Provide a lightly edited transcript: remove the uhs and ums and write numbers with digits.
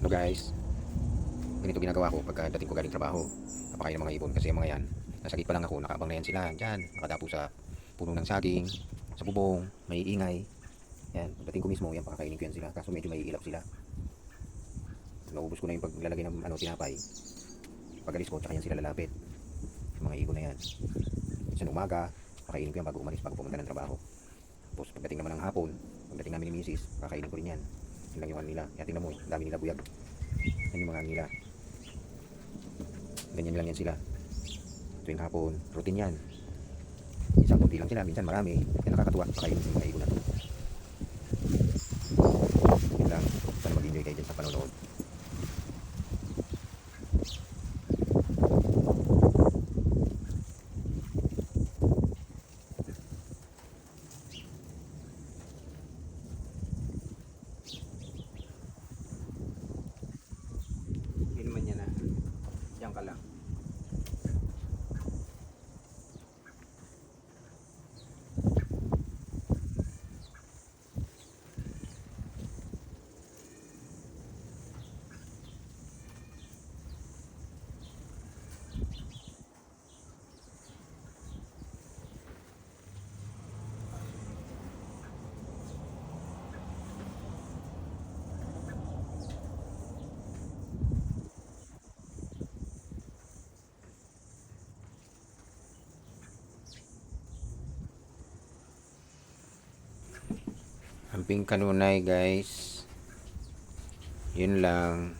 Hello guys, ganito ginagawa ko pagka dating ko galing trabaho. Napakain ng mga ibon kasi yung mga yan, nasa gate pa lang ako, nakaabang na yan sila. Diyan, nakadapo sa puno ng saging, sa bubong, may ingay. Yan, pagdating ko mismo, yan, pakakainin ko yan sila. Kaso medyo may ilap sila. Naubos ko na yung paglalagay ng tinapay. Pagalis ko, tsaka yan sila lalapit. Yung mga ibon na yan. Sa umaga, pakainin ko yan bago umalis, bago pumunta ng trabaho. Tapos pagdating naman ng hapon, pagdating namin ni Mrs., kakainin ko rin yan. Yun lang yung ano nila. Kaya tingnan mo, dami nila buyag. Yan yung mga ano nila. Ganyan lang yan sila. Tuwing hapon, routine yan. Isang kunti lang sila, minsan marami. Kaya nakakatuwa, pakainin sa mga ibon na to. Yun lang. Sana mag-enjoy kayo dyan sa panonood. Hindi naman yan na. Diyan ka lang. Amping kanunay guys. Yun lang.